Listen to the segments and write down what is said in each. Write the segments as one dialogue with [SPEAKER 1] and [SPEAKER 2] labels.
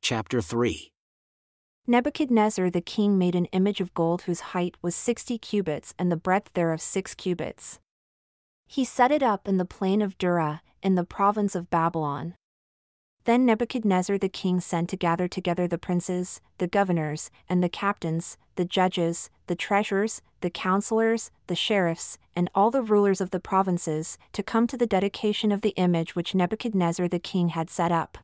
[SPEAKER 1] Chapter 3.
[SPEAKER 2] Nebuchadnezzar the king made an image of gold whose height was 60 cubits and the breadth thereof 6 cubits. He set it up in the plain of Dura, in the province of Babylon. Then Nebuchadnezzar the king sent to gather together the princes, the governors, and the captains, the judges, the treasurers, the counselors, the sheriffs, and all the rulers of the provinces, to come to the dedication of the image which Nebuchadnezzar the king had set up.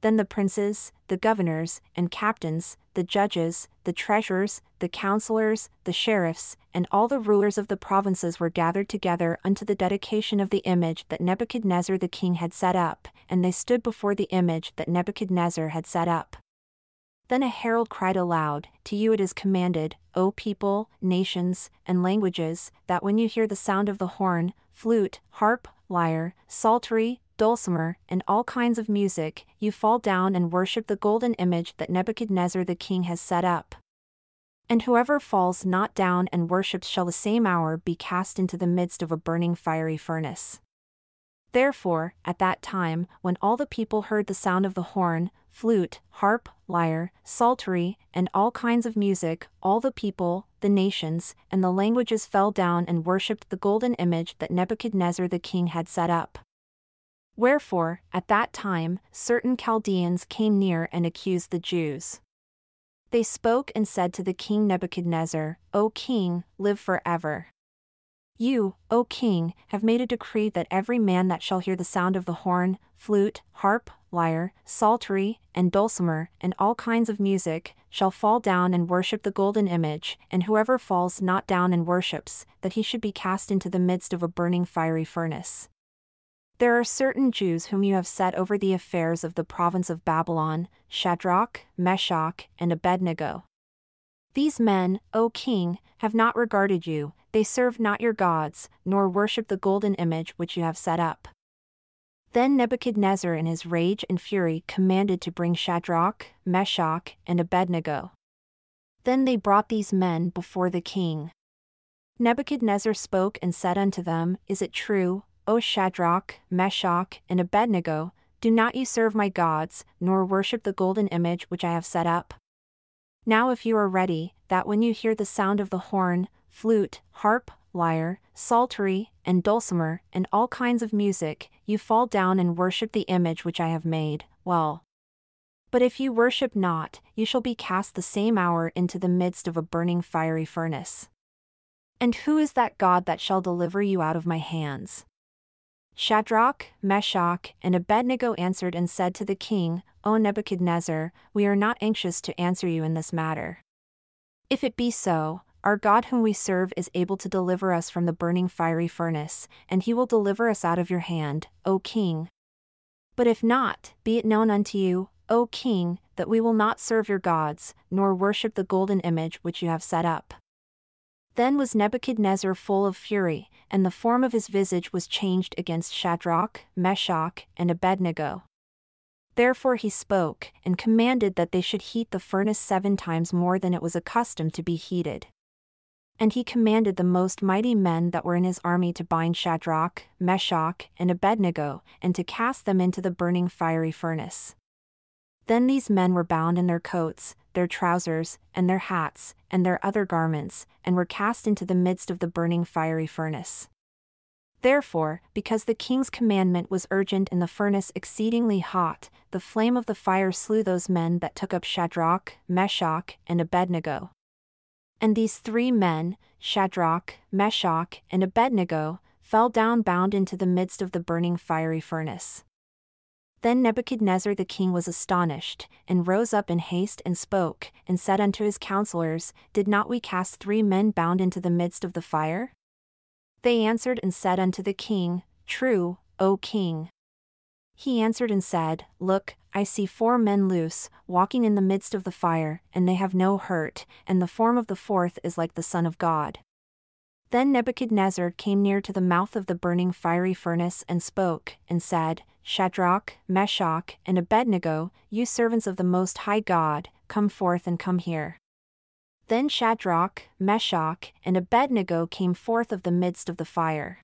[SPEAKER 2] Then the princes, the governors, and captains, the judges, the treasurers, the counselors, the sheriffs, and all the rulers of the provinces were gathered together unto the dedication of the image that Nebuchadnezzar the king had set up, and they stood before the image that Nebuchadnezzar had set up. Then a herald cried aloud, To you it is commanded, O people, nations, and languages, that when you hear the sound of the horn, flute, harp, lyre, psaltery, dulcimer, and all kinds of music, you fall down and worship the golden image that Nebuchadnezzar the king has set up. And whoever falls not down and worships shall the same hour be cast into the midst of a burning fiery furnace. Therefore, at that time, when all the people heard the sound of the horn, flute, harp, lyre, psaltery, and all kinds of music, all the people, the nations, and the languages fell down and worshipped the golden image that Nebuchadnezzar the king had set up. Wherefore, at that time, certain Chaldeans came near and accused the Jews. They spoke and said to the king Nebuchadnezzar, O king, live forever. You, O king, have made a decree that every man that shall hear the sound of the horn, flute, harp, lyre, psaltery, and dulcimer, and all kinds of music, shall fall down and worship the golden image, and whoever falls not down and worships, that he should be cast into the midst of a burning fiery furnace. There are certain Jews whom you have set over the affairs of the province of Babylon, Shadrach, Meshach, and Abednego. These men, O king, have not regarded you, they serve not your gods, nor worship the golden image which you have set up. Then Nebuchadnezzar in his rage and fury commanded to bring Shadrach, Meshach, and Abednego. Then they brought these men before the king. Nebuchadnezzar spoke and said unto them, Is it true, O Shadrach, Meshach, and Abednego, do not ye serve my gods, nor worship the golden image which I have set up? Now if you are ready, that when you hear the sound of the horn, flute, harp, lyre, psaltery, and dulcimer, and all kinds of music, you fall down and worship the image which I have made, well. But if you worship not, you shall be cast the same hour into the midst of a burning fiery furnace. And who is that God that shall deliver you out of my hands? Shadrach, Meshach, and Abednego answered and said to the king, O Nebuchadnezzar, we are not anxious to answer you in this matter. If it be so, our God whom we serve is able to deliver us from the burning fiery furnace, and he will deliver us out of your hand, O king. But if not, be it known unto you, O king, that we will not serve your gods, nor worship the golden image which you have set up. Then was Nebuchadnezzar full of fury, and the form of his visage was changed against Shadrach, Meshach, and Abednego. Therefore he spoke, and commanded that they should heat the furnace 7 times more than it was accustomed to be heated. And he commanded the most mighty men that were in his army to bind Shadrach, Meshach, and Abednego, and to cast them into the burning fiery furnace. Then these men were bound in their coats, their trousers, and their hats, and their other garments, and were cast into the midst of the burning fiery furnace. Therefore, because the king's commandment was urgent and the furnace exceedingly hot, the flame of the fire slew those men that took up Shadrach, Meshach, and Abednego. And these 3 men, Shadrach, Meshach, and Abednego, fell down bound into the midst of the burning fiery furnace. Then Nebuchadnezzar the king was astonished, and rose up in haste and spoke, and said unto his counselors, Did not we cast 3 men bound into the midst of the fire? They answered and said unto the king, True, O king. He answered and said, Look, I see 4 men loose, walking in the midst of the fire, and they have no hurt, and the form of the 4th is like the Son of God. Then Nebuchadnezzar came near to the mouth of the burning fiery furnace and spoke, and said, Shadrach, Meshach, and Abednego, you servants of the Most High God, come forth and come here. Then Shadrach, Meshach, and Abednego came forth of the midst of the fire.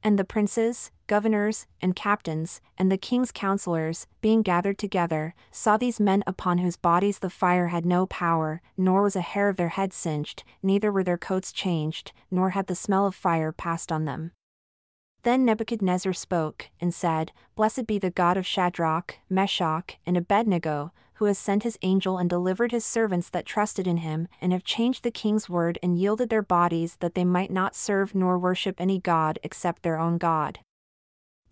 [SPEAKER 2] And the princes, governors, and captains, and the king's counselors, being gathered together, saw these men upon whose bodies the fire had no power, nor was a hair of their head singed, neither were their coats changed, nor had the smell of fire passed on them. Then Nebuchadnezzar spoke, and said, Blessed be the God of Shadrach, Meshach, and Abednego, who has sent his angel and delivered his servants that trusted in him, and have changed the king's word and yielded their bodies that they might not serve nor worship any god except their own God.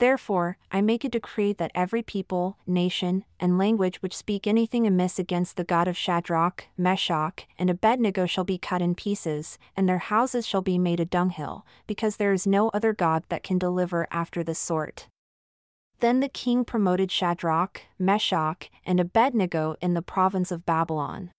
[SPEAKER 2] Therefore, I make a decree that every people, nation, and language which speak anything amiss against the God of Shadrach, Meshach, and Abednego shall be cut in pieces, and their houses shall be made a dunghill, because there is no other God that can deliver after this sort. Then the king promoted Shadrach, Meshach, and Abednego in the province of Babylon.